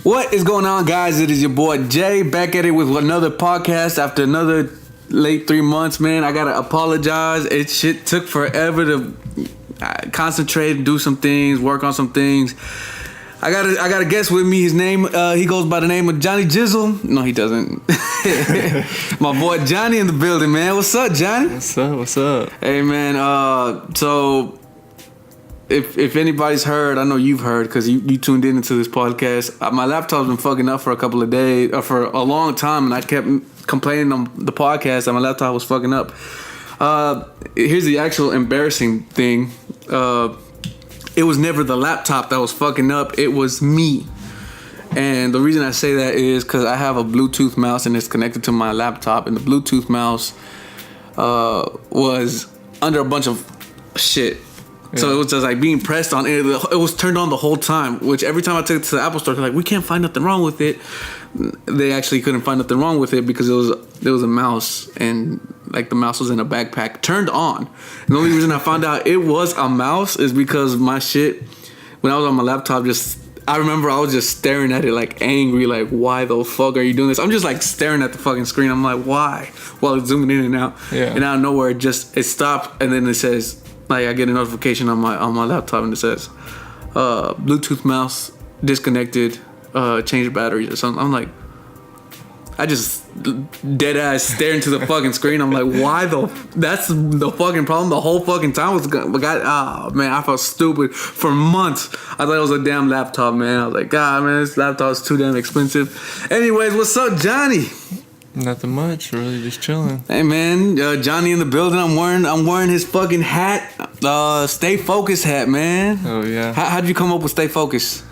What is going on, guys? It is your boy Jay back at it with another podcast after another late 3 months, man. I gotta apologize. Shit took forever to concentrate, do some things, work on some things. I got a guest with me. His name, he goes by the name of Johnny Jizzle. No, he doesn't. My boy Johnny in the building, man. What's up, Johnny? What's up? Hey, man. So if anybody's heard, I know you've heard because you tuned into this podcast. My laptop's been fucking up for a couple of days, or for a long time, and I kept complaining on the podcast that my laptop was fucking up. Here's the actual embarrassing thing. It was never the laptop that was fucking up. It was me. And the reason I say that is because I have a Bluetooth mouse and it's connected to my laptop. And the Bluetooth mouse was under a bunch of shit. Yeah. So it was just like being pressed on it. It was turned on the whole time. Which every time I took it to the Apple store, they're like, we can't find nothing wrong with it. They actually couldn't find nothing wrong with it because there was a mouse, and like the mouse was in a backpack turned on. And the only reason I found out it was a mouse is because my shit, when I was on my laptop, I remember I was just staring at it like angry, like, why the fuck are you doing this? I'm just like staring at the fucking screen. I'm like, why? While it's zooming in and out. Yeah. And out of nowhere it stopped, and then it says, like, I get a notification on my laptop and it says Bluetooth mouse disconnected, change batteries or something. I'm like, I just dead ass staring to the fucking screen. I'm like, why that's the fucking problem. The whole fucking time was oh man, I felt stupid for months. I thought it was a damn laptop, man. I was like, God, man, this laptop is too damn expensive. Anyways, what's up, Johnny? Nothing much, really, just chilling. Hey, man, Johnny in the building. I'm wearing his fucking hat, Stay Focused hat, man. Oh yeah. How'd you come up with Stay Focused?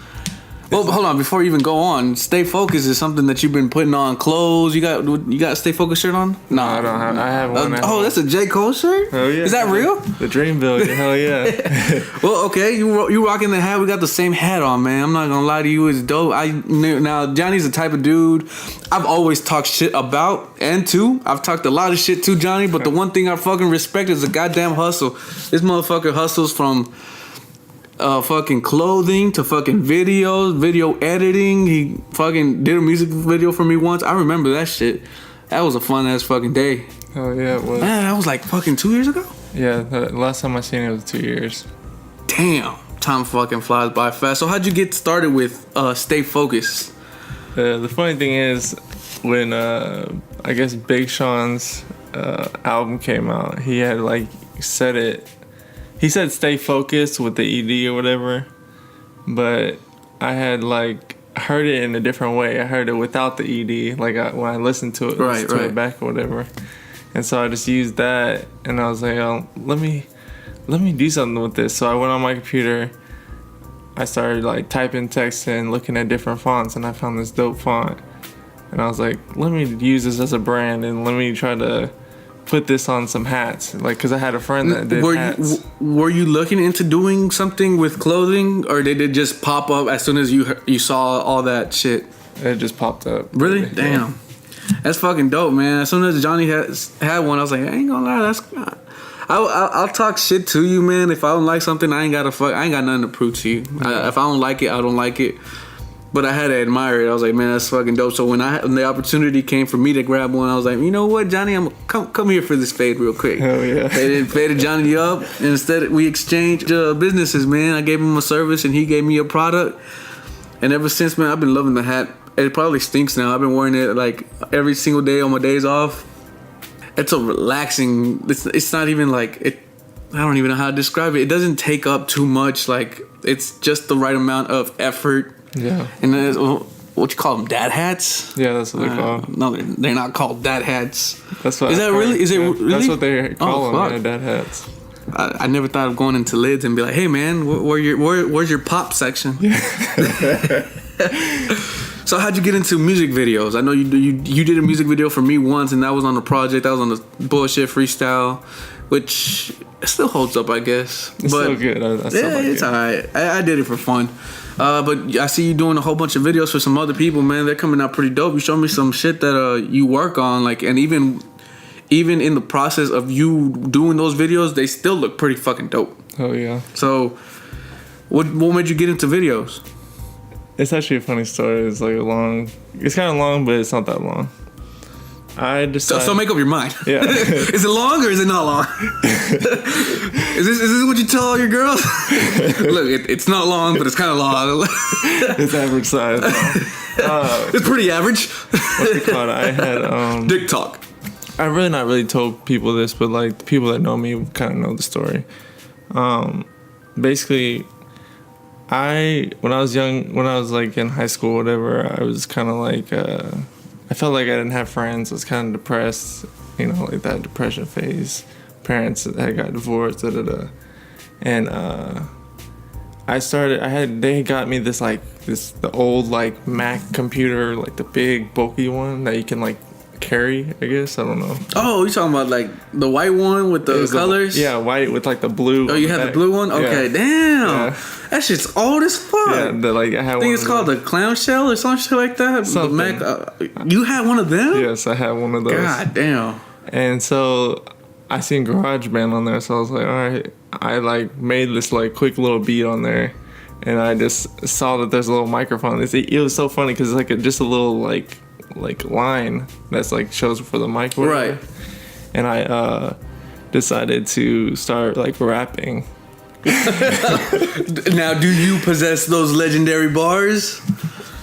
Well, hold on. Before you even go on, Stay Focused is something that you've been putting on clothes. You got a Stay Focused shirt on? No, I don't have. I have one. That's a J. Cole shirt? Oh yeah. Is that real? The Dreamville. Hell yeah. Well, okay. You rocking the hat. We got the same hat on, man. I'm not gonna lie to you. It's dope. Now Johnny's the type of dude I've always talked shit about and to. I've talked a lot of shit to Johnny, but the one thing I fucking respect is the goddamn hustle. This motherfucker hustles from fucking clothing to fucking video editing. He fucking did a music video for me once. I remember that shit. That was a fun ass fucking day. Oh yeah, it was. Man, that was like fucking 2 years ago. Yeah, the last time I seen it was 2 years. Damn, time fucking flies by fast. So how'd you get started with Stay Focused? The funny thing is, when I guess Big Sean's album came out, he had like said it. He said "Stay Focused" with the ED or whatever, but I had like heard it in a different way. I heard it without the ED, like when I listened to it, it back or whatever. And so I just used that, and I was like, oh, let me do something with this. So I went on my computer. I started like typing text and looking at different fonts, and I found this dope font. And I was like, let me use this as a brand, and let me try to put this on some hats, like, because I had a friend that did hats. Were you looking into doing something with clothing, or did it just pop up as soon as you saw all that shit? It just popped up. Really? Damn. Yeah. That's fucking dope, man. As soon as Johnny had one, I was like, I ain't gonna lie, I'll talk shit to you, man. If I don't like something, I ain't got nothing to prove to you. Yeah. If I don't like it, I don't like it. But I had to admire it. I was like, man, that's fucking dope. So when the opportunity came for me to grab one, I was like, you know what, Johnny, I'm come here for this fade real quick. Hell yeah. Faded Johnny up, and instead we exchanged businesses, man. I gave him a service, and he gave me a product. And ever since, man, I've been loving the hat. It probably stinks now. I've been wearing it like every single day on my days off. It's a relaxing. It's not even like it. I don't even know how to describe it. It doesn't take up too much. Like, it's just the right amount of effort. Yeah. And then what you call them, dad hats? Yeah, that's what they call them. No, they're not called dad hats. That's what. Is that really? Is it really? That's what they call them. Yeah, dad hats. I never thought of going into lids and be like, hey man, where's your pop section? Yeah. So how'd you get into music videos? I know you did a music video for me once, and that was on the project. That was on the bullshit freestyle, which still holds up, I guess. It's still good. I still like it's alright. I did it for fun. But I see you doing a whole bunch of videos for some other people, man. They're coming out pretty dope. You showed me some shit that you work on, like, and even in the process of you doing those videos, they still look pretty fucking dope. Oh yeah. So, what made you get into videos? It's actually a funny story. It's like it's kind of long, but it's not that long. I decided. So make up your mind. Yeah. Is it long or is it not long? Is this what you tell all your girls? Look, it's not long, but it's kind of long. It's average size. It's pretty average. What's it called? I had Dick talk. I really not really told people this, but like the people that know me kind of know the story. Basically, when I was young, when I was like in high school, whatever, I was kind of like I felt like I didn't have friends. I was kind of depressed, like that depression phase. Parents that got divorced, and they got me the old like Mac computer, like the big bulky one that you can like carry, I guess. I don't know. Oh, you talking about like the white one with the colors? White with like the blue. Oh, you had the blue one? Okay, yeah. Damn. Yeah. That shit's old as fuck. Yeah, I think it's called the clown shell or some shit like that. Something. The Mac, you had one of them? Yes, I had one of those. God damn. And so I seen GarageBand on there, so I was like, all right. I like made this like quick little beat on there, and I just saw that there's a little microphone. It was so funny because it's like just a little like line that's like shows for the mic, right? And I decided to start like rapping. Now, do you possess those legendary bars?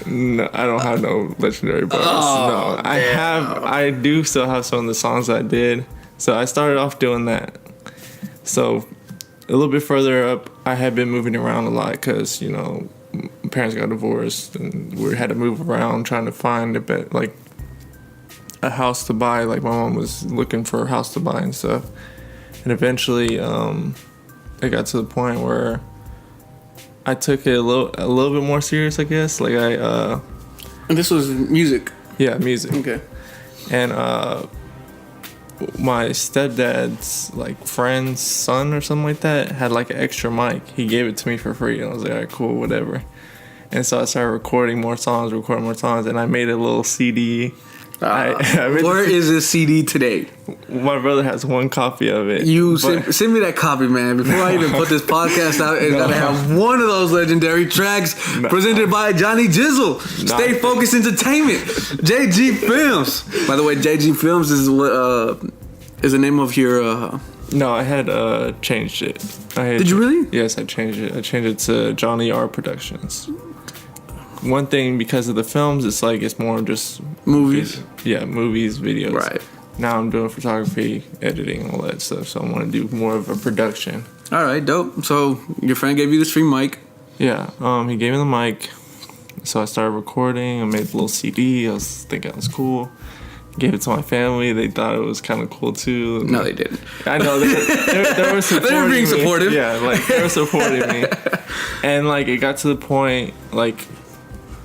No, I don't have no legendary bars. Oh, no, I do still have some of the songs I did. So I started off doing that. So a little bit further up, I had been moving around a lot because my parents got divorced and we had to move around trying to find a house to buy. Like my mom was looking for a house to buy and stuff. And eventually, it got to the point where I took it a little bit more serious, I guess. Like And this was music. Yeah, music. Okay. And my stepdad's like friend's son or something like that had like an extra mic. He gave it to me for free, and I was like, all right, cool, whatever. And so I started recording more songs, and I made a little CD. Where is this CD today? My brother has one copy of it. Send me that copy, man. Before I even put this podcast out, it's gotta have one of those legendary tracks presented by Johnny Jizzle. Stay Focused Entertainment, JG Films. By the way, JG Films is what is the name of your. No, I had changed it. Did you really? Yes, I changed it. I changed it to Johnny R Productions. One thing, because of the films, it's more just movies. Yeah, movies, videos. Right. Now I'm doing photography, editing, all that stuff. So I want to do more of a production. All right, dope. So your friend gave you this free mic. Yeah, he gave me the mic. So I started recording. I made a little CD. I was thinking it was cool. Gave it to my family. They thought it was kind of cool too. No, they didn't. I know they were supporting they were being supportive. Me. Yeah, like they were supporting me. And like it got to the point like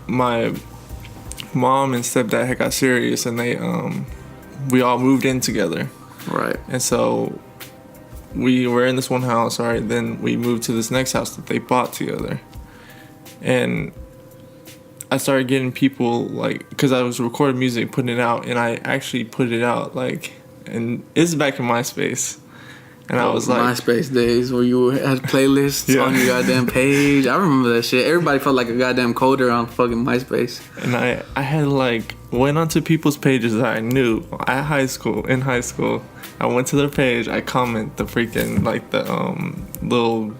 my mom and stepdad had got serious, and they we all moved in together. Right. And so we were in this one house. All right. Then we moved to this next house that they bought together, and I started getting people because I was recording music, putting it out, and I actually put it out and it's back in MySpace. And I was like, MySpace days where you had playlists on your goddamn page. I remember that shit. Everybody felt like a goddamn coder on fucking MySpace. And I had went onto people's pages that I knew in high school. I went to their page. I comment the freaking the little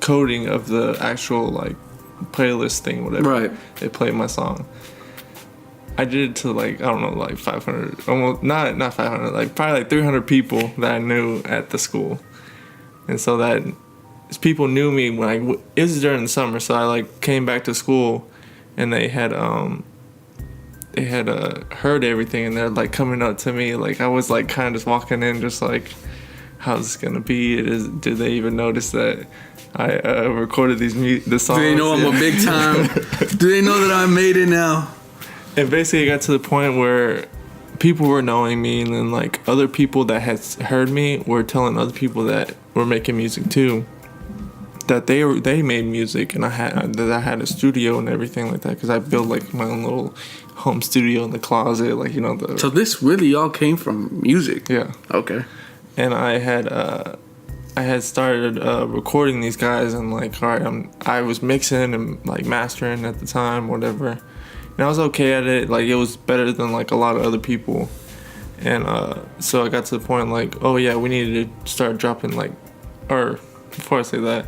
coding of the actual playlist thing, whatever. Right. They played my song. I did it to 500, almost not 500, probably 300 people that I knew at the school, and so that people knew me when it was during the summer. So I came back to school, and they had heard everything, and they're coming up to me I was kind of just walking in, just how's this gonna be? Did they even notice that I recorded the songs? Do they know I'm a big time? Do they know that I made it now? And basically, it got to the point where people were knowing me, and then other people that had heard me were telling other people that were making music too, that they made music, and I had a studio and everything like that, because I built my own little home studio in the closet, So this really all came from music. Yeah. Okay. And I had I had started recording these guys, and like, all right, I was mixing and like mastering at the time, whatever, and I was okay at it. Like, it was better than like a lot of other people, and so I got to the point like, oh yeah, we needed to start dropping like, or before I say that,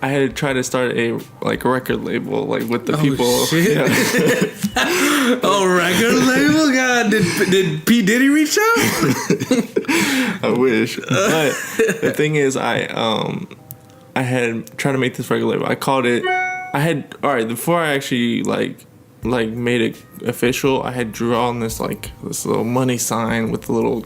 I had tried to start a record label like with the people. Shit. Yeah. Oh, record label? God, did P Diddy reach out? I wish, but the thing is, I had tried to make this record label. I called it. Before I actually like made it official. I had drawn this little money sign with a little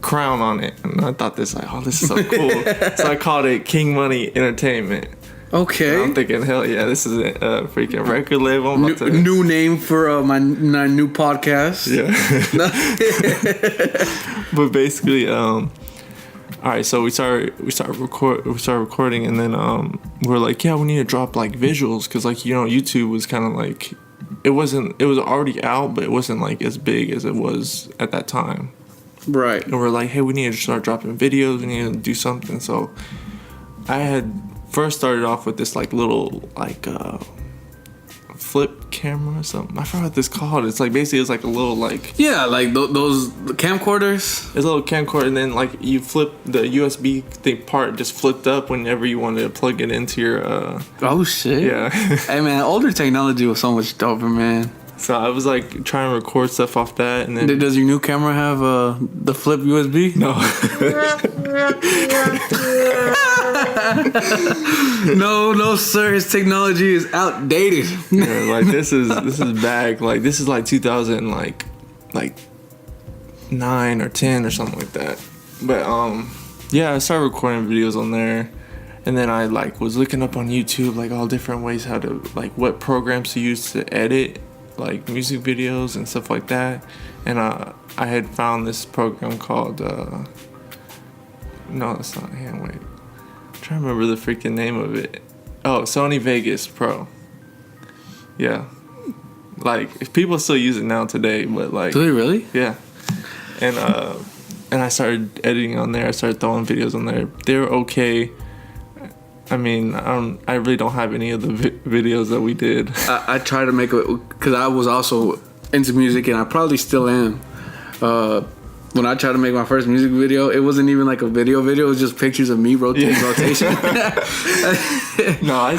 crown on it, and I thought this is so cool. So I called it King Money Entertainment. Okay. And I'm thinking, hell yeah, this is a freaking record label. I'm about to... New name for my new podcast. Yeah. But basically, all right, so we started recording, and then we were like, yeah, we need to drop like visuals, because like, you know, YouTube was kind of like, it was already out, but it wasn't like as big as it was at that time. Right. And we're like, hey, we need to start dropping videos. We need to do something. So I had first started off with this like little flip camera or something. I forgot what this called. It's like basically it's like a little like, yeah, like those camcorders. It's a little camcorder, and then like you flip the USB thing part, just flipped up whenever you wanted to plug it into your Oh shit. Yeah. Hey man, older technology was so much doper, man. So I was like trying to record stuff off that, and then does your new camera have the flip USB? No. No, sir. His technology is outdated. Yeah, like this is back. Like this is like 2000 like 9 or 10 or something like that. But yeah, I started recording videos on there, and then I like was looking up on YouTube like all different ways how to like what programs to use to edit like music videos and stuff like that. And I had found this program called no, it's not. Wait. I'm trying to remember the freaking name of it. Oh, Sony Vegas Pro. Yeah. Like, people still use it now today, but like... Do they really? Yeah. And I started editing on there. I started throwing videos on there. They were okay. I mean, I really don't have any of the videos that we did. I tried to make it... Because I was also into music, and I probably still am. When I tried to make my first music video, it wasn't even like a video. It was just pictures of me rotation. No, I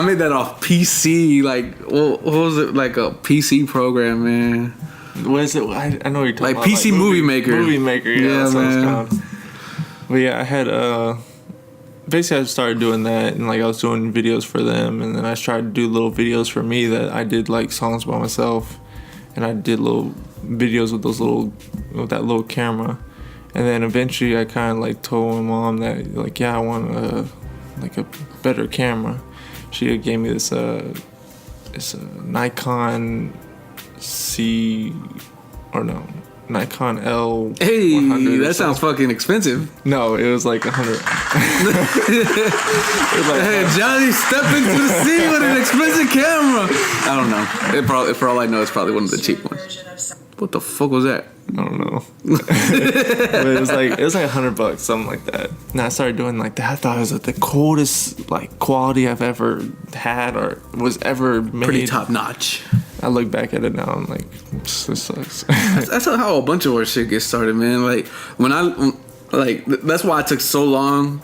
made that off PC. Like, what was it? Like a PC program, man. What is it? I know what you're talking like about. PC Movie Maker. Movie Maker, yeah, that's what it's called. But yeah, I had basically I started doing that, and like I was doing videos for them, and then I started to do little videos for me that I did like songs by myself, and I did little videos with that little camera. And then eventually I kind of like told my mom that like, yeah, I want a better camera. She gave me this Nikon Nikon L. Hey, that sounds fucking expensive. No, it was like 100. Hey, Johnny, step into the scene with an expensive camera. I don't know. For all I know, it's probably one of the cheap ones. What the fuck was that? I don't know. But it was like $100, something like that. And I started doing like that. I thought it was like the coolest like quality I've ever had or was ever made. Pretty top notch. I look back at it now, I'm like, this sucks. That's how a bunch of our shit gets started, man. Like that's why I took so long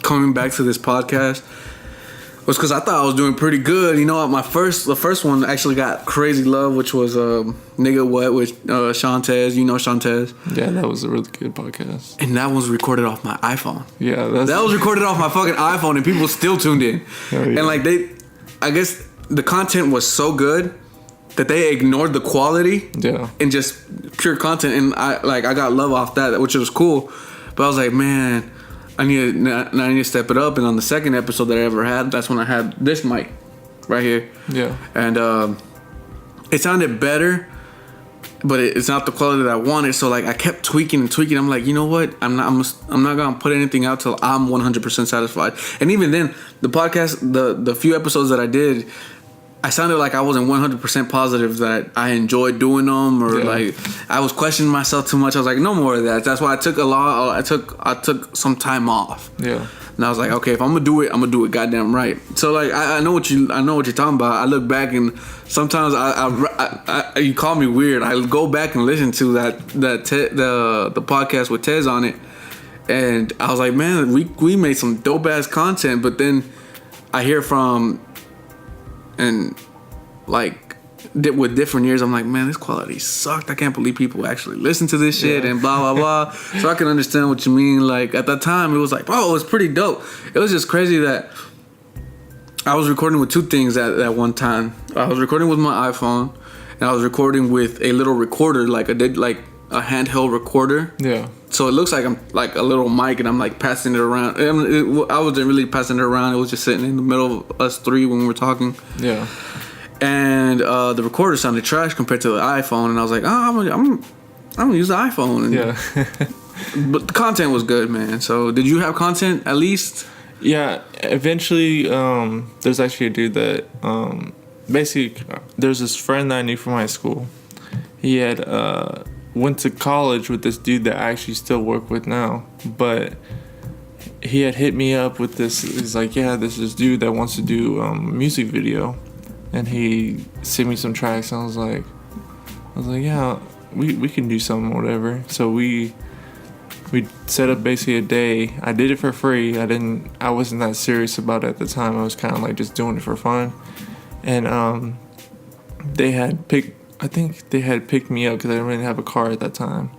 coming back to this podcast. Was because I thought I was doing pretty good. You know, the first one actually got crazy love, which was Nigga What with Shantez. You know Shantez. Yeah, that was a really good podcast. And that was recorded off my iPhone. Yeah, that was recorded off my fucking iPhone, and people still tuned in. Oh, yeah. And like I guess the content was so good that they ignored the quality. Yeah. And just pure content, and I got love off that, which was cool. But I was like, man, I need to step it up. And on the second episode that I ever had, that's when I had this mic right here. Yeah. And it sounded better, but it's not the quality that I wanted. So like I kept tweaking. I'm like, you know what? I'm not gonna put anything out till I'm 100% satisfied. And even then, the podcast, the few episodes that I did, I sounded like I wasn't 100% positive that I enjoyed doing them, or like I was questioning myself too much. I was like, no more of that. That's why I took I took some time off. Yeah. And I was like, okay, if I'm gonna do it, I'm gonna do it goddamn right. So like, I know what you're talking about. I look back and sometimes you call me weird. I go back and listen to the podcast with Tez on it, and I was like, man, we made some dope ass content. But then I hear from and like with different years, I'm like, man, this quality sucked. I can't believe people actually listen to this shit and blah blah blah. So I can understand what you mean. Like at that time, it was like, bro, it was pretty dope. It was just crazy that I was recording with two things at one time. I was recording with my iPhone, and I was recording with a little recorder, like a handheld recorder. Yeah. So it looks like I'm like a little mic, and I'm like passing it around. I wasn't really passing it around. It was just sitting in the middle of us three when we were talking. Yeah. And the recorder sounded trash compared to the iPhone, and I was like, oh, I'm gonna use the iPhone. And, Yeah. but the content was good, man. So did you have content at least? Yeah. Eventually, there's actually a dude that basically there's this friend that I knew from high school. He had went to college with this dude that I actually still work with now, but he had hit me up with this. He's like, yeah, this is this dude that wants to do music video, and he sent me some tracks, and I was like, yeah, we can do something, whatever. So we set up basically a day. I did it for free. I wasn't that serious about it at the time. I was kind of like just doing it for fun, and I think they had picked me up because I didn't really have a car at that time.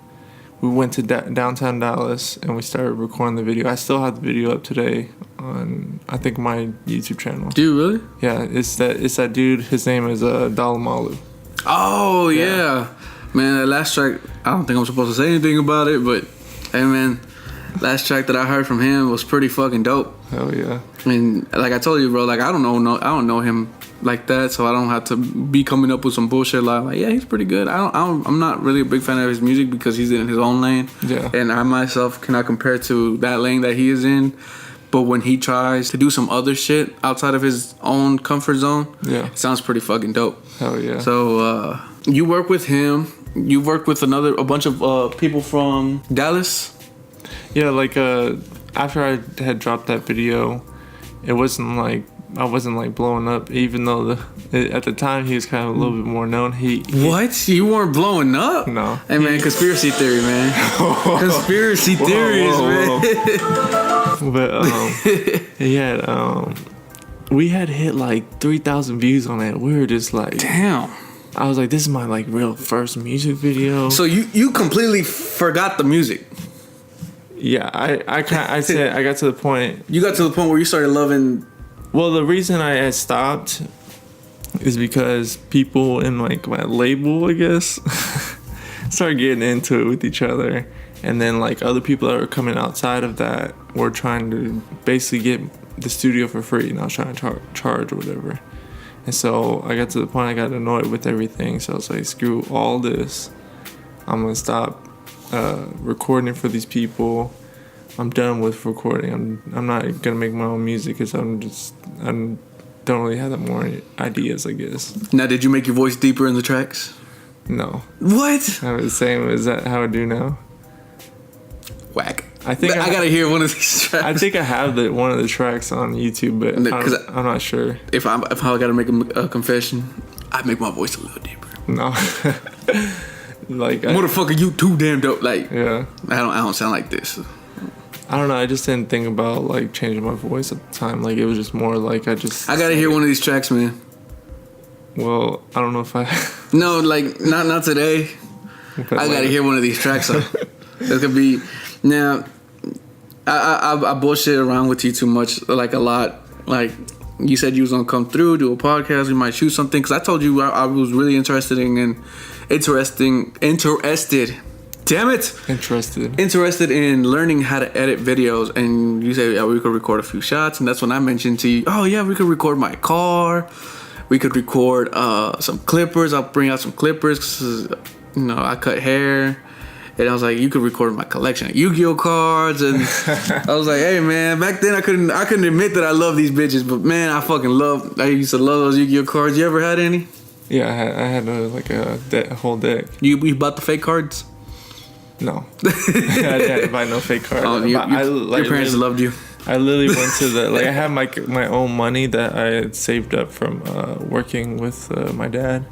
We went to downtown Dallas, and we started recording the video. I still have the video up today on, I think, my YouTube channel. Do you really? Yeah, it's that dude. His name is Dalamalu. Oh yeah, man. That last track, I don't think I'm supposed to say anything about it, but hey, man, last track that I heard from him was pretty fucking dope. Hell yeah. I mean, like I told you, bro. Like I don't know him like that, so I don't have to be coming up with some bullshit like yeah, he's pretty good. I'm not really a big fan of his music because he's in his own lane. Yeah. And I myself cannot compare to that lane that he is in. But when he tries to do some other shit outside of his own comfort zone, it sounds pretty fucking dope. Hell yeah. So you work with him. You work with a bunch of people from Dallas. Yeah, like after I had dropped that video, it wasn't like I wasn't like blowing up, even though at the time he was kind of a little bit more known. What? You weren't blowing up? No. Hey man, conspiracy theory, man. Conspiracy theories, man. But he had we had hit like 3,000 views on it. We were just like, damn. I was like, this is my like real first music video. So you completely forgot the music. Yeah, I said I got to the point. You got to the point where you started loving. Well, the reason I had stopped is because people in like my label, I guess, started getting into it with each other, and then like other people that were coming outside of that were trying to basically get the studio for free, and I was trying to charge or whatever. And so I got to the point I got annoyed with everything, so I was like, screw all this. I'm gonna stop recording for these people. I'm done with recording. I'm not gonna make my own music because I don't really have that more ideas, I guess. Now, did you make your voice deeper in the tracks? No. What? I'm the same as that how I do now. Whack. I think I gotta hear one of these tracks. I think I have one of the tracks on YouTube, but I'm not sure. If I gotta make a confession, I make my voice a little deeper. No. Like motherfucker, you too damn dope. Like yeah. I don't sound like this. I don't know. I just didn't think about like changing my voice at the time. Like it was just more like I gotta hear one of these tracks, man. Well, I don't know if I. No, like not today. I gotta hear one of these tracks. So it could be now. I bullshit around with you too much, like a lot. Like you said, you was gonna come through, do a podcast. We might shoot something because I told you I was really interested. Damn it! Interested in learning how to edit videos, and you say, yeah, we could record a few shots, and that's when I mentioned to you, oh yeah, we could record my car, we could record some clippers. I'll bring out some clippers because I cut hair, And I was like, you could record my collection of Yu-Gi-Oh cards, and I was like, hey man, back then I couldn't admit that I love these bitches, but man, I used to love those Yu-Gi-Oh cards. You ever had any? Yeah, I had a whole deck. You bought the fake cards? No, I didn't buy no fake cards. Oh, your parents loved you. I literally went to I had my own money that I had saved up from working with my dad.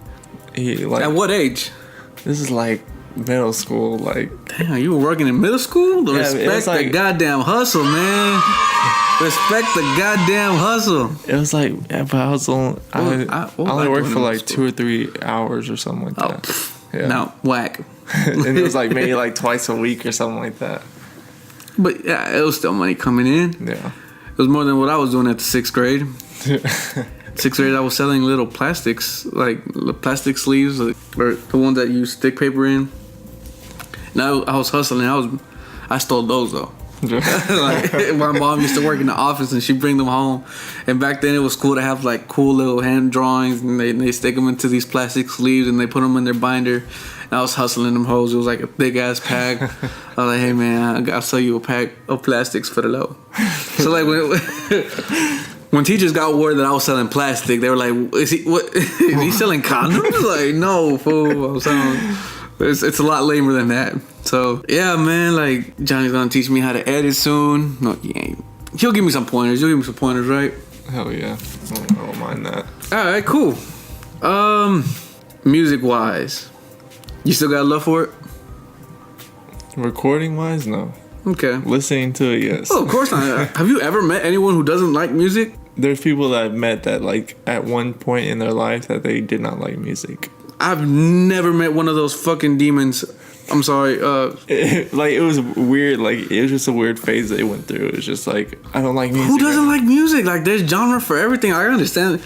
At what age? This is like middle school. Like, damn, you were working in middle school? Respect the goddamn hustle, man. Respect the goddamn hustle. It was like, yeah, but I was only I only worked for like 2 or 3 hours or something like that. Yeah. Now whack. And it was like maybe like twice a week or something like that. But yeah, it was still money coming in. Yeah. It was more than what I was doing at the 6th grade. 6th grade, I was selling little plastics, like plastic sleeves, or the ones that you stick paper in. And I was hustling. I stole those though. Like, my mom used to work in the office and she'd bring them home. And back then it was cool to have like cool little hand drawings, and they stick them into these plastic sleeves and they put them in their binder. And I was hustling them hoes. It was like a big ass pack. I was like, hey man, I'll sell you a pack of plastics for the low. So like when teachers got word that I was selling plastic, they were like, is he selling condoms? Like, no, fool. I'm selling. It's a lot lamer than that. So yeah, man, like Johnny's gonna teach me how to edit soon. No, he ain't. He'll give me some pointers. You'll give me some pointers, right? Hell yeah. I don't mind that. All right, cool. Music wise, you still got love for it? Recording wise, no. Okay. Listening to it, yes. Oh, of course not. Have you ever met anyone who doesn't like music? There's people that I've met that like at one point in their life that they did not like music. I've never met one of those fucking demons. I'm sorry. It was weird. Like, it was just a weird phase they went through. It was just like, I don't like music. Who doesn't like music? Like, there's genre for everything. I understand.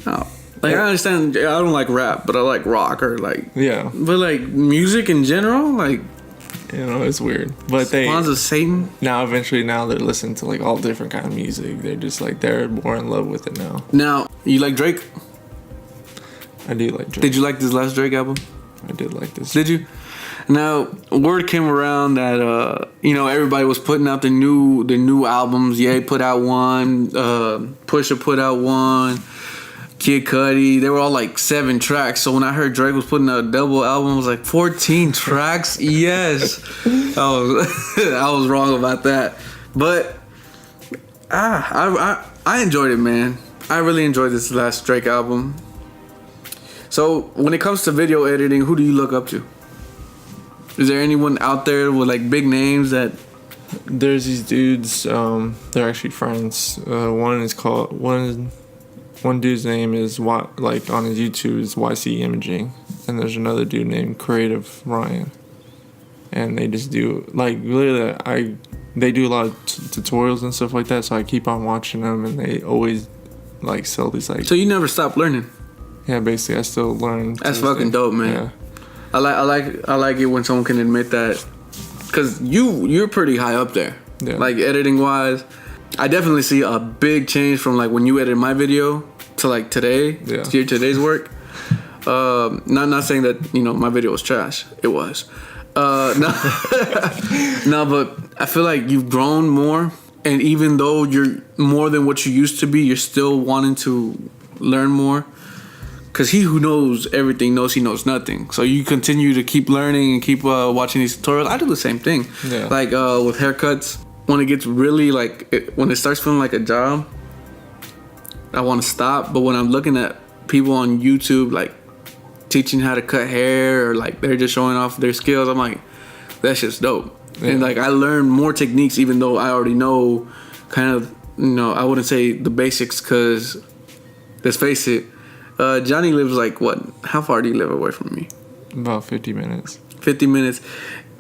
No. Like, I understand. I don't like rap, but I like rock or like. Yeah. But like music in general, like. You know, it's weird. But Sons of Satan. Now they're listening to like all different kind of music. They're just like, they're more in love with it now. Now, you like Drake? I do like Drake. Did you like this last Drake album? I did like this. Did you? Now, word came around that everybody was putting out the new albums. Ye put out one, Pusha put out one, Kid Cudi. They were all like 7 tracks. So when I heard Drake was putting out a double album, I was like 14 tracks. Yes, I was wrong about that, but I enjoyed it, man. I really enjoyed this last Drake album. So when it comes to video editing, who do you look up to? Is there anyone out there with like big names that? There's these dudes. They're actually friends. One dude's name is like on his YouTube is YC Imaging, and there's another dude named Creative Ryan, and they just do like literally they do a lot of tutorials and stuff like that. So I keep on watching them, and they always like sell these like. So you never stop learning. Yeah, basically, I still learn. That's fucking dope, man. Yeah. I like it when someone can admit that, cause you're pretty high up there. Yeah. Like editing wise, I definitely see a big change from like when you edited my video to like today. Yeah. To today's work. Not saying that my video was trash. It was. No, but I feel like you've grown more, and even though you're more than what you used to be, you're still wanting to learn more. Because he who knows everything knows he knows nothing. So you continue to keep learning and keep watching these tutorials. I do the same thing. Yeah. Like with haircuts, when it gets really when it starts feeling like a job, I want to stop. But when I'm looking at people on YouTube, like teaching how to cut hair or like they're just showing off their skills, I'm like, that's just dope. Yeah. And like I learn more techniques even though I already know kind of, I wouldn't say the basics because let's face it, Johnny lives like what? How far do you live away from me? About 50 minutes. 50 minutes.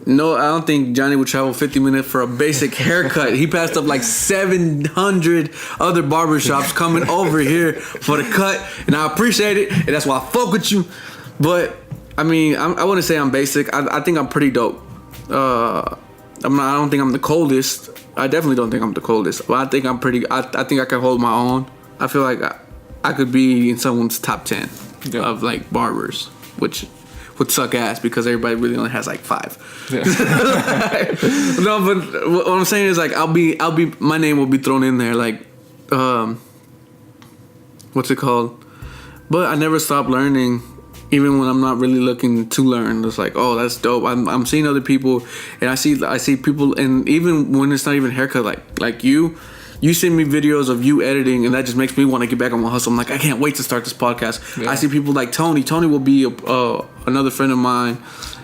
No, I don't think Johnny would travel 50 minutes for a basic haircut. He passed up like 700 other barbershops coming over here for the cut, and I appreciate it, and that's why I fuck with you. But I mean, I wouldn't say I'm basic. I think I'm pretty dope. I don't think I'm the coldest. I definitely don't think I'm the coldest. But I think I'm pretty. I think I can hold my own. I feel like I could be in someone's top 10 of like barbers, which would suck ass because everybody really only has like 5. Yeah. No, but what I'm saying is like I'll be my name will be thrown in there like what's it called? But I never stop learning, even when I'm not really looking to learn. It's like, oh, that's dope. I'm seeing other people, and I see people, and even when it's not even haircut, like you send me videos of you editing, and that just makes me want to get back on my hustle. I'm like, I can't wait to start this podcast. Yeah. I see people like Tony. Tony will be another friend of mine.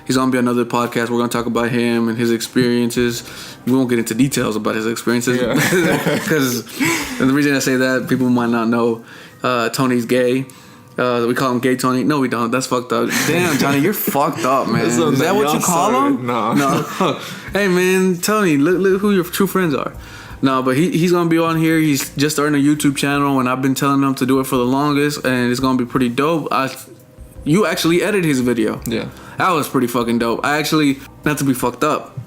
He's gonna be on another podcast. We're gonna talk about him and his experiences. We won't get into details about his experiences because the reason I say that, people might not know. Tony's gay. We call him Gay Tony. No, we don't. That's fucked up. Damn, Johnny, you're fucked up, man. Is that what you call him? No. Hey, man, Tony, look who your true friends are. No, but he's gonna be on here. He's just starting a YouTube channel, and I've been telling him to do it for the longest, and it's gonna be pretty dope. You actually edited his video. Yeah. That was pretty fucking dope. I actually, not to be fucked up,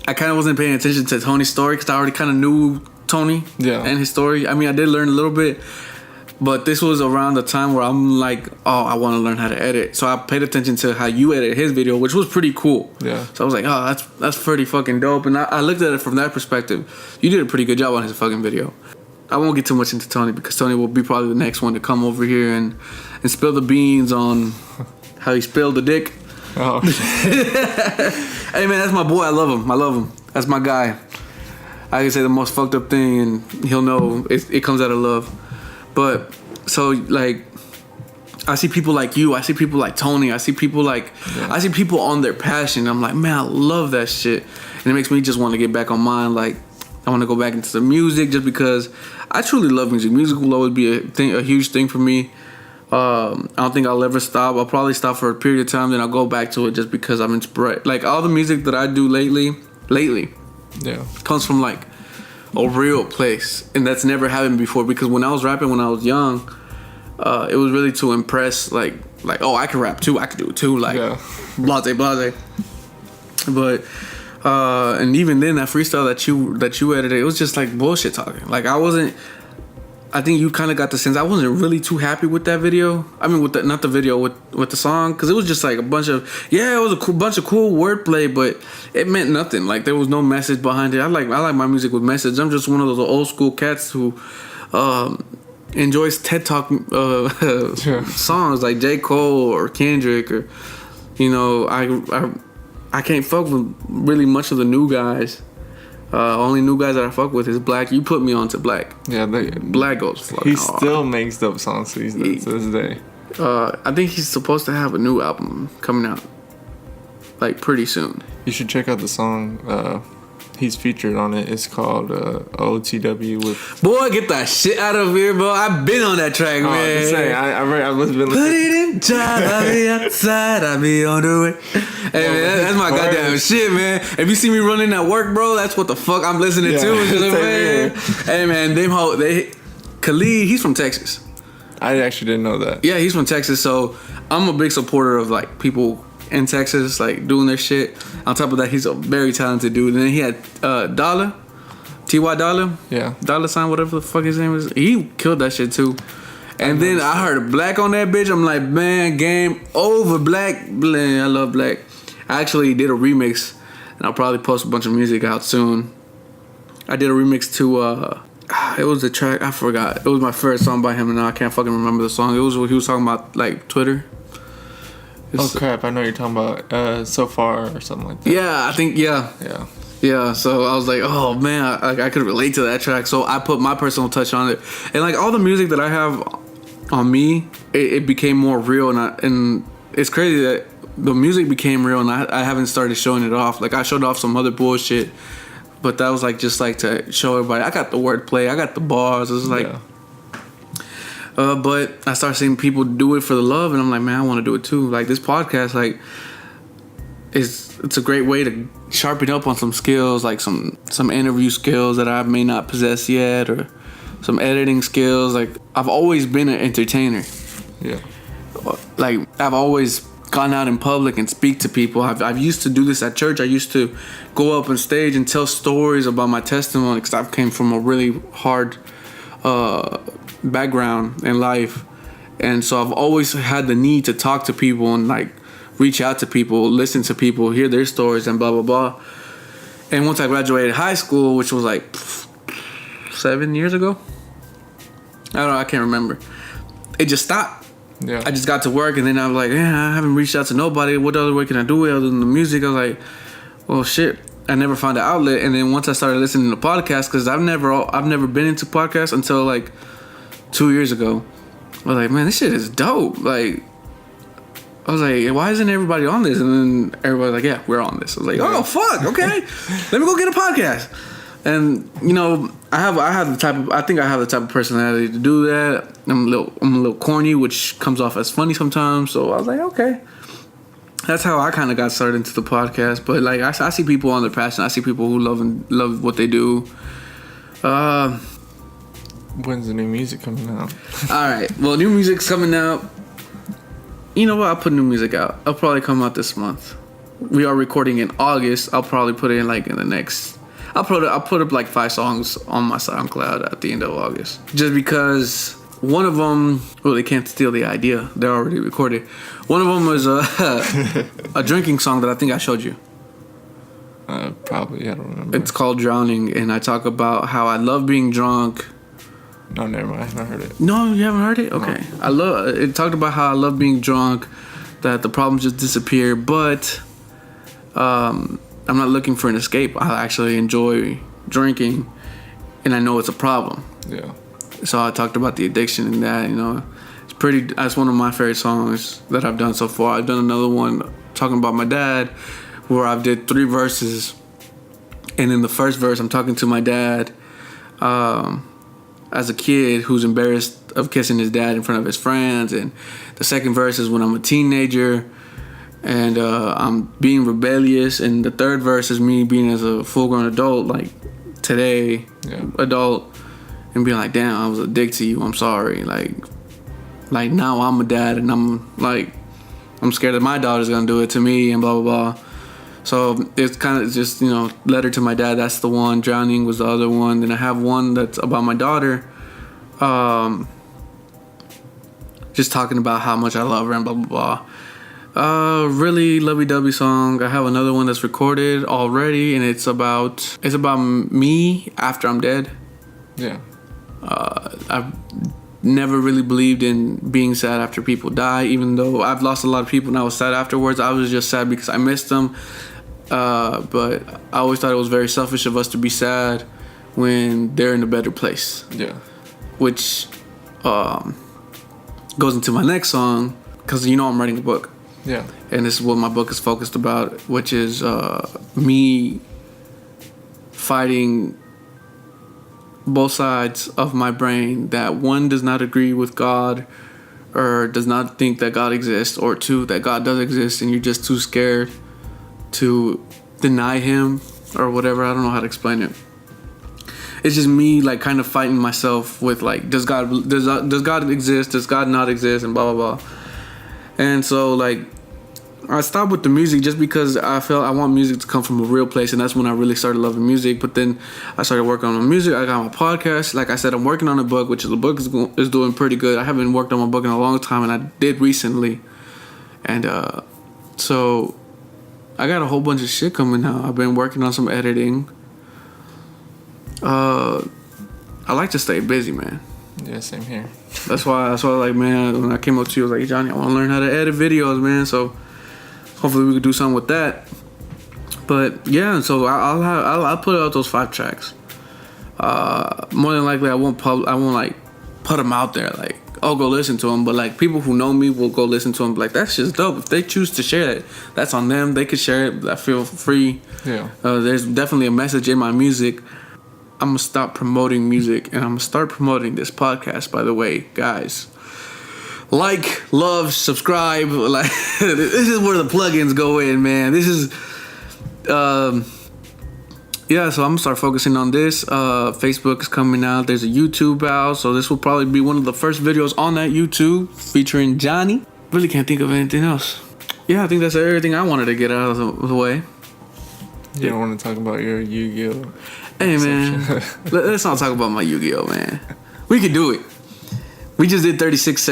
I kind of wasn't paying attention to Tony's story because I already kind of knew Tony and his story. I mean, I did learn a little bit, but this was around the time where I'm like, oh, I want to learn how to edit. So I paid attention to how you edited his video, which was pretty cool. Yeah. So I was like, oh, that's pretty fucking dope. And I looked at it from that perspective. You did a pretty good job on his fucking video. I won't get too much into Tony because Tony will be probably the next one to come over here and spill the beans on how he spilled the dick. Oh. Hey, man, that's my boy. I love him. That's my guy. I can say the most fucked up thing, and he'll know it comes out of love. But so like, I see people like you. I see people like Tony. I see people I see people on their passion. I'm like, man, I love that shit, and it makes me just want to get back on mine. Like, I want to go back into the music just because I truly love music. Music will always be a huge thing for me. I don't think I'll ever stop. I'll probably stop for a period of time, then I'll go back to it just because I'm inspired. Like, all the music that I do lately comes from like a real place, and that's never happened before. Because when I was rapping when I was young, it was really to impress like oh, I can rap too, I can do it too, like blase. But and even then, that freestyle that you edited, it was just like bullshit talking. Like, I think you kind of got the sense I wasn't really too happy with that video. I mean, with the song, because it was just like a bunch of it was a bunch of cool wordplay, but it meant nothing. Like, there was no message behind it. I like my music with message. I'm just one of those old school cats who enjoys TED Talk songs like J. Cole or Kendrick, or I can't fuck with really much of the new guys. Only new guys that I fuck with is Black. You put me on to Black. Yeah, Black goes fucking hard. He still makes dope songs to this day. I think he's supposed to have a new album coming out like pretty soon. You should check out the song. He's featured on it. It's called OTW with. Boy, get that shit out of here, bro. I've been on that track, man. Just saying, I must have been listening. Put it in drive, I'll be outside, I'll be on the way. Hey, man, that's my goddamn shit, man. If you see me running at work, bro, that's what the fuck I'm listening to. Man. Hey, man, Khalid, he's from Texas. I actually didn't know that. Yeah, he's from Texas, so I'm a big supporter of like people in Texas, like doing their shit. On top of that, he's a very talented dude. And then he had Dollar, T.Y. Dollar, Dollar Sign, whatever the fuck his name is. He killed that shit too. And then I heard Black on that bitch. I'm like, man, game over. Black. Man, I love Black. I actually did a remix, and I'll probably post a bunch of music out soon. I did a remix to it was a track, I forgot. It was my first song by him, and now I can't fucking remember the song. It was what he was talking about, like Twitter. Oh crap! I know you're talking about So Far or something like that. Yeah, I think yeah. So I was like, oh man, I could relate to that track. So I put my personal touch on it, and like all the music that I have on me, it became more real, and it's crazy that the music became real, and I haven't started showing it off. Like, I showed off some other bullshit, but that was like just like to show everybody I got the wordplay, I got the bars. It was like. Yeah. But I started seeing people do it for the love, and I'm like, man, I want to do it too. Like, this podcast, like, it's a great way to sharpen up on some skills, like some interview skills that I may not possess yet, or some editing skills. Like, I've always been an entertainer. Yeah. Like, I've always gone out in public and speak to people. I've used to do this at church. I used to go up on stage and tell stories about my testimony, because I came from a really hard background in life, and so I've always had the need to talk to people and like reach out to people, listen to people, hear their stories, and blah blah blah. And once I graduated high school, which was like 7 years ago, I don't know, I can't remember. It just stopped. Yeah. I just got to work, and then I was like, I haven't reached out to nobody. What other way can I do it other than the music? I was like, well, shit. I never found an outlet, and then once I started listening to podcasts, because I've never been into podcasts until like 2 years ago. I was like, man, this shit is dope. Like, I was like, why isn't everybody on this? And then everybody's like, yeah, we're on this. I was like, oh fuck, okay, let me go get a podcast. And you know, I think I have the type of personality to do that. I'm a little corny, which comes off as funny sometimes. So I was like, okay. That's how I kind of got started into the podcast. But like, I see people on their passion. I see people who love what they do. When's the new music coming out? All right. Well, new music's coming out. You know what? I'll put new music out. It'll probably come out this month. We are recording in August. I'll probably put it in like in the next. I'll put up like 5 songs on my SoundCloud at the end of August. Just because one of them, well, they can't steal the idea. They're already recorded. One of them was a drinking song that I think I showed you. Probably, I don't remember. It's called Drowning, and I talk about how I love being drunk. No, never mind. I haven't heard it. No, you haven't heard it? Okay. No. It talked about how I love being drunk, that the problems just disappear, but I'm not looking for an escape. I actually enjoy drinking, and I know it's a problem. Yeah. So I talked about the addiction and that, you know. That's one of my favorite songs that I've done so far. I've done another one talking about my dad where I've did 3 verses. And in the first verse, I'm talking to my dad as a kid who's embarrassed of kissing his dad in front of his friends. And the second verse is when I'm a teenager and I'm being rebellious. And the third verse is me being as a full-grown adult, like today, adult, and being like, damn, I was a dick to you. I'm sorry. Like now I'm a dad and I'm scared that my daughter's gonna do it to me and blah blah blah. So it's kind of just, you know, letter to my dad. That's the one. Drowning was the other one. Then I have one that's about my daughter. Just talking about how much I love her and blah blah blah. Really lovey-dovey song. I have another one that's recorded already, and it's about me after I'm dead. Yeah. I've never really believed in being sad after people die, even though I've lost a lot of people and I was sad afterwards. I was just sad because I missed them. But I always thought it was very selfish of us to be sad when they're in a better place. Yeah. Which goes into my next song, because you know I'm writing a book. Yeah. And this is what my book is focused about, which is me fighting both sides of my brain, that one does not agree with God or does not think that God exists, or 2, that God does exist and you're just too scared to deny him or whatever. I don't know how to explain it. It's just me like kind of fighting myself with like, does God exist, does God not exist, and blah blah blah. And so like I stopped with the music just because I felt I want music to come from a real place, and that's when I really started loving music. But then I started working on my music. I got my podcast. Like I said, I'm working on a book, which the book is doing pretty good. I haven't worked on my book in a long time, and I did recently. And so I got a whole bunch of shit coming out. I've been working on some editing. I like to stay busy, man. Yeah, same here. That's why like, man, when I came up to you, I was like, Johnny, I want to learn how to edit videos, man. So hopefully we could do something with that. But yeah, so I'll put out those 5 tracks. More than likely I won't like put them out there like, oh, go listen to them. But like people who know me will go listen to them. Like, that's just dope. If they choose to share it, that's on them. They could share it. I feel free. Yeah. There's definitely a message in my music. I'm gonna stop promoting music and I'm gonna start promoting this podcast. By the way, guys, like, love, subscribe. Like, this is where the plugins go in, man. This is, yeah. So I'm gonna start focusing on this. Facebook is coming out. There's a YouTube out, so this will probably be one of the first videos on that YouTube featuring Johnny. Really can't think of anything else. Yeah, I think that's everything I wanted to get out of the way. You don't want to talk about your Yu-Gi-Oh? Hey, man, let's not talk about my Yu-Gi-Oh, man. We can do it. We just did 36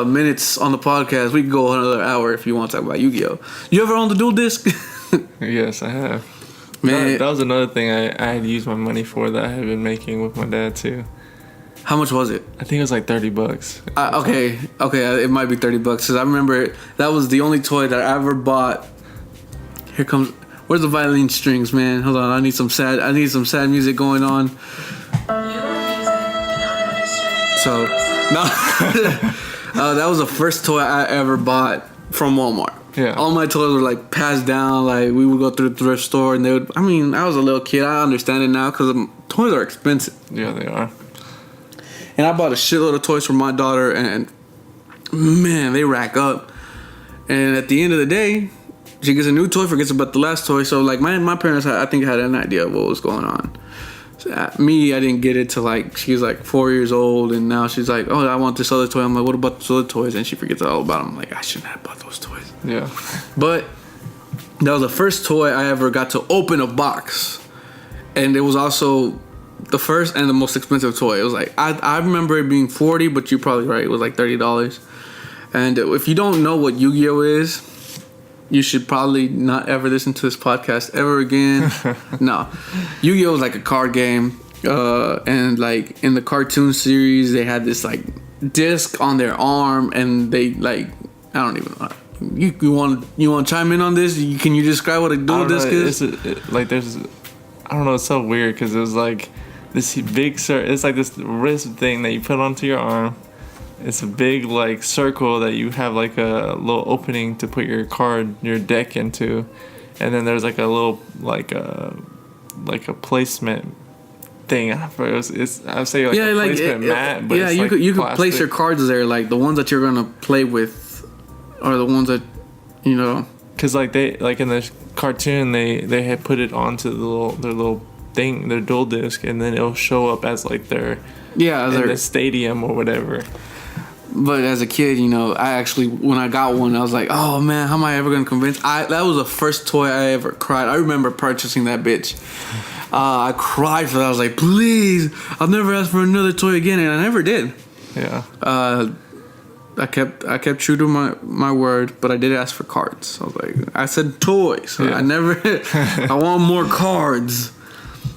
minutes on the podcast. We can go another hour if you want to talk about Yu-Gi-Oh. You ever owned the dual disc? Yes, I have. Man, That was another thing I had used my money for that I had been making with my dad too. how much was it? I think it was like $30. Okay, it might be $30 because I remember that was the only toy that I ever bought. Here comes, where's the violin strings, man? Hold on, I need some sad music going on. So, no, that was the first toy I ever bought from Walmart. Yeah. All my toys were like passed down. Like we would go through the thrift store and they would. I mean, I was a little kid. I understand it now because toys are expensive. Yeah, they are. And I bought a shitload of toys for my daughter, and man, they rack up. And at the end of the day, she gets a new toy, forgets about the last toy. So like my parents, I think, had an idea of what was going on. Me, I didn't get it till like she was like 4 years old, and now she's like, oh, I want this other toy. I'm like, what about those other toys? And she forgets all about them. I'm like, I shouldn't have bought those toys. Yeah. But that was the first toy I ever got to open a box, and it was also the first and the most expensive toy. It was like I remember it being $40, but you're probably right. It was like $30. And if you don't know what Yu-Gi-Oh is, you should probably not ever listen to this podcast ever again. No. Yu-Gi-Oh! Was like a card game. And like in the cartoon series, they had this like disc on their arm, and they like, I don't even know. You want to chime in on this? Can you describe what a dual disc is? There's, I don't know. It's so weird because it was like this big it's like this wrist thing that you put onto your arm. It's a big like circle that you have like a little opening to put your deck into, and then there's like a little like a placement thing. I would say like a placement mat, but it's like you could place your cards there, like the ones that you're gonna play with, are the ones that you know. Cause like they like in the cartoon they had put it onto their little thing, their dual disc, and then it'll show up as like in the stadium or whatever. But as a kid, you know, I actually, when I got one, I was like, oh man, how am I ever going to convince? That was the first toy I ever cried. I remember purchasing that bitch. I cried for that. I was like, please, I'll never ask for another toy again. And I never did. Yeah. I kept true to my word, but I did ask for cards. I said toys. Yeah. I want more cards.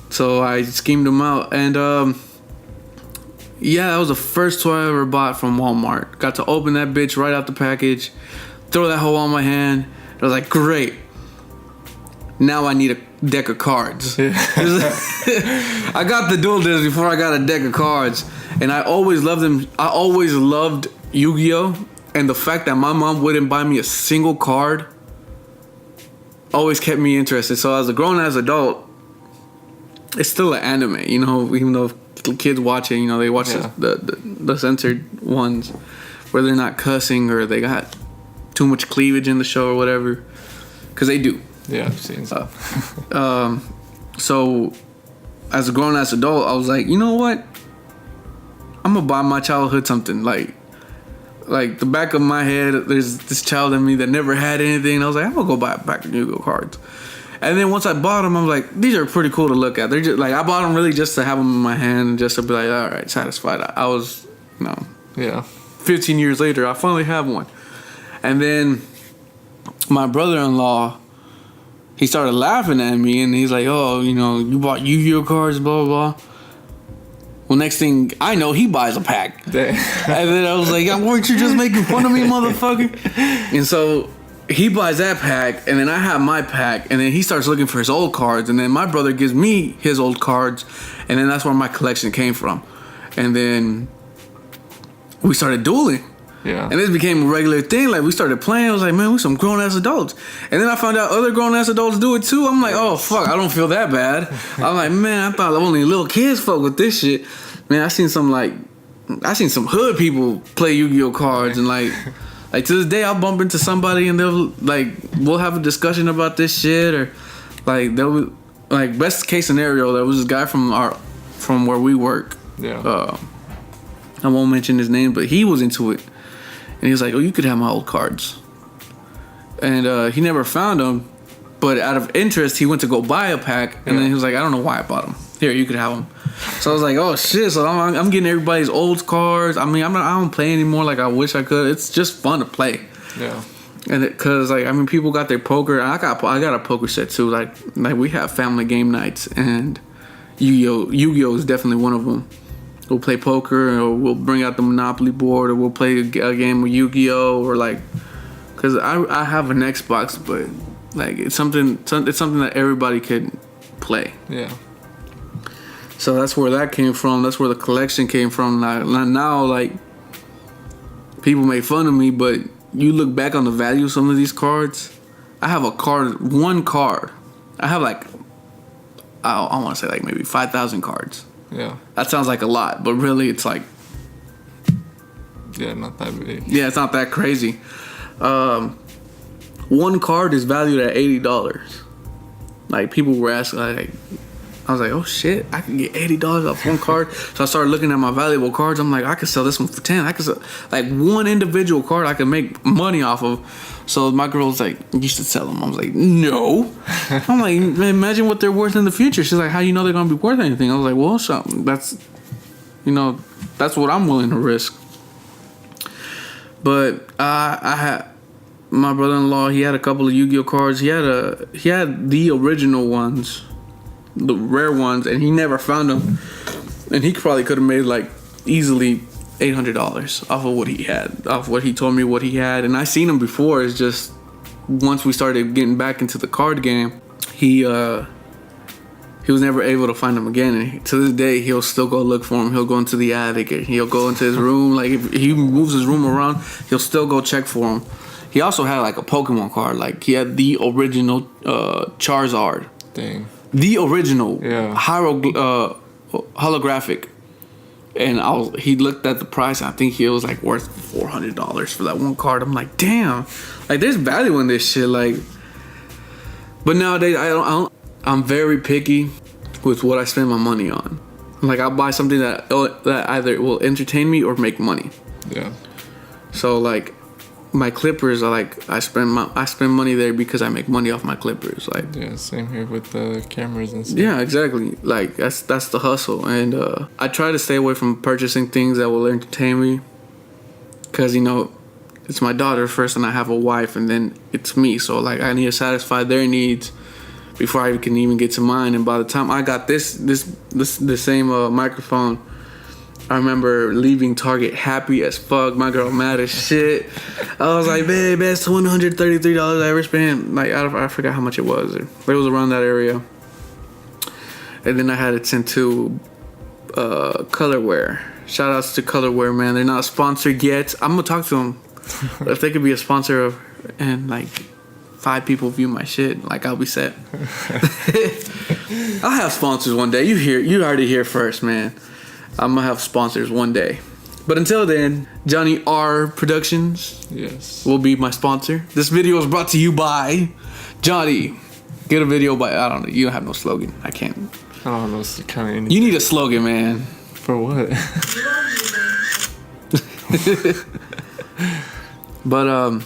So I schemed them out. And, yeah, that was the first toy I ever bought from Walmart. Got to open that bitch right out the package, throw that hoe on my hand. I was like, great. Now I need a deck of cards. Yeah. I got the dual disc before I got a deck of cards. And I always loved them. I always loved Yu-Gi-Oh! And the fact that my mom wouldn't buy me a single card always kept me interested. So as a grown-ass adult, it's still an anime, you know, even though kids watching, you know, they watch the censored ones where they're not cussing or they got too much cleavage in the show or whatever, because they do. Yeah, I've seen some. So as a grown-ass adult, I was like, you know what, I'm gonna buy my childhood something. Like the back of my head, there's this child in me that never had anything, and I was like, I'm gonna go buy a pack of Yu-Gi-Oh cards. And then once I bought them, I was like, these are pretty cool to look at. They're just like, I bought them really just to have them in my hand and just to be like, all right, satisfied. I was, 15 years later, I finally have one. And then my brother-in-law, he started laughing at me, and he's like, oh, you know, you bought Yu-Gi-Oh cards, blah, blah, blah. Well, next thing I know, he buys a pack. And then I was like, weren't you just making fun of me, motherfucker? And so he buys that pack, and then I have my pack, and then he starts looking for his old cards, and then my brother gives me his old cards, and then that's where my collection came from. And then we started dueling. Yeah. And this became a regular thing. Like, we started playing. I was like, man, we're some grown-ass adults. And then I found out other grown-ass adults do it, too. I'm like, oh, fuck, I don't feel that bad. I'm like, man, I thought only little kids fuck with this shit. Man, I seen some hood people play Yu-Gi-Oh cards, and like to this day, I'll bump into somebody and they'll we'll have a discussion about this shit, or best case scenario, there was this guy from where we work. Yeah. I won't mention his name, but he was into it, and he was like, "Oh, you could have my old cards," and he never found them, but out of interest, he went to go buy a pack, and then he was like, "I don't know why I bought them. Here, you could have them." So I was like, oh shit. So I'm getting everybody's old cards. I mean, I don't play anymore like I wish I could. It's just fun to play. Yeah. And cause like I mean, people got their poker. I got a poker set too. Like we have family game nights, and Yu-Gi-Oh is definitely one of them. We'll play poker, or we'll bring out the Monopoly board, or we'll play a game of Yu-Gi-Oh, or like, cause I have an Xbox, but like it's something that everybody could play. Yeah. So that's where that came from. That's where the collection came from. Now, like, people make fun of me, but you look back on the value of some of these cards. I have one card. I have like, I want to say like maybe 5,000 cards. Yeah. That sounds like a lot, but really it's like... Yeah, not that big. Yeah, it's not that crazy. One card is valued at $80. Like, people were asking, like... I was like, oh shit, I can get $80 off one card. So I started looking at my valuable cards. I'm like, I could sell this one for 10. I could sell, like, one individual card I could make money off of. So my girl was like, you should sell them. I was like, no. I'm like, imagine what they're worth in the future. She's like, how do you know they're gonna be worth anything? I was like, well, something. That's what I'm willing to risk. But I had my brother-in-law. He had a couple of Yu-Gi-Oh cards. He had the original ones, the rare ones, and he never found them. And he probably could have made like easily $800 off of what he had, off what he told me what he had. And I seen him before. It's just once we started getting back into the card game, he was never able to find them again. And to this day, he'll still go look for him. He'll go into the attic, and he'll go into his room. Like, if he moves his room around, he'll still go check for him. He also had like a Pokemon card. Like, he had the original Charizard. Dang. The original, yeah, holographic, and he looked at the price. And I think he was like worth $400 for that one card. I'm like, damn, like there's value in this shit. Like, but nowadays I'm very picky with what I spend my money on. Like, I'll buy something that either will entertain me or make money. Yeah. So like, my clippers are like, I spend money there because I make money off my clippers. Like, yeah, same here with the cameras and stuff. Yeah, exactly. Like, that's the hustle. And I try to stay away from purchasing things that will entertain me, because it's my daughter first, and I have a wife, and then it's me. So like, I need to satisfy their needs before I can even get to mine. And by the time I got the same microphone, I remember leaving Target happy as fuck. My girl mad as shit. I was like, babe, that's $133 I ever spent. Like, I forgot how much it was, but it was around that area. And then I had it sent to Colorware. Shout outs to Colorware, man. They're not sponsored yet. I'm gonna talk to them. If they could be a sponsor and like 5 people view my shit, like, I'll be set. I'll have sponsors one day. You heard it here first, man. I'm gonna have sponsors one day. But until then, Johnny R Productions, yes, will be my sponsor. This video is brought to you by Johnny. Get a video by, I don't know, you don't have no slogan. I can't. I don't know, it's kind of anything. You need a slogan, man. For what? But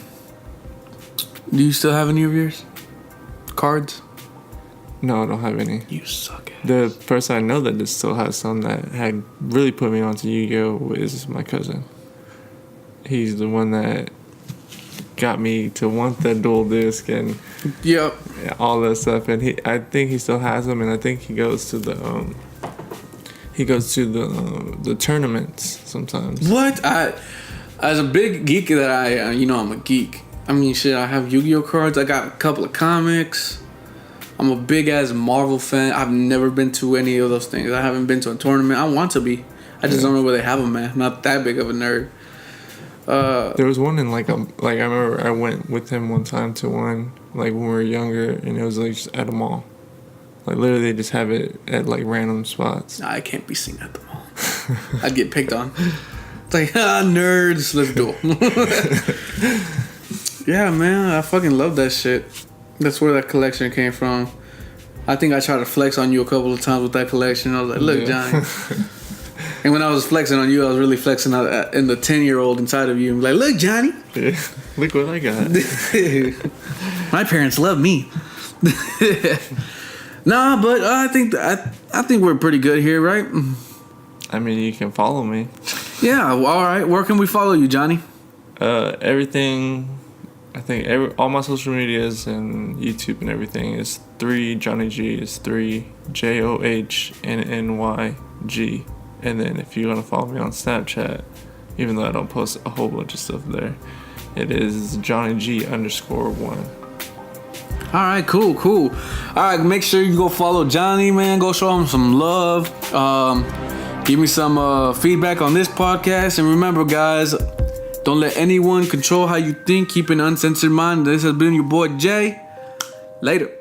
do you still have any of yours? Cards? No, I don't have any. You suck. The person I know that still has some that had really put me onto Yu-Gi-Oh! Is my cousin. He's the one that got me to want the dual disc and yep, all that stuff. And I think he still has them, and I think he goes to the tournaments sometimes. What? As a big geek that I'm a geek. I mean, shit, I have Yu-Gi-Oh! Cards. I got a couple of comics. I'm a big ass Marvel fan. I've never been to any of those things. I haven't been to a tournament. I want to be. I just don't know where they have them, man. I'm not that big of a nerd. There was one in I remember I went with him one time to one, like, when we were younger, and it was like just at a mall. Like, literally they just have it at like random spots. Nah, I can't be seen at the mall. I'd get picked on. It's like, nerds, let's do it. Yeah, man, I fucking love that shit. That's where that collection came from. I think I tried to flex on you a couple of times with that collection. I was like, look, Johnny. And when I was flexing on you, I was really flexing in the 10-year-old inside of you. I'm like, look, Johnny. Yeah, look what I got. My parents love me. Nah, but I think I think we're pretty good here, right? I mean, you can follow me. Yeah, all right. Where can we follow you, Johnny? Everything. I think all my social medias and YouTube and everything is 3 Johnny G. Is 3 JOHNNYG. And then if you want to follow me on Snapchat, even though I don't post a whole bunch of stuff there, it is Johnny G _1. All right, cool. All right, make sure you go follow Johnny, man. Go show him some love. Give me some feedback on this podcast. And remember, guys, don't let anyone control how you think. Keep an uncensored mind. This has been your boy Jay. Later.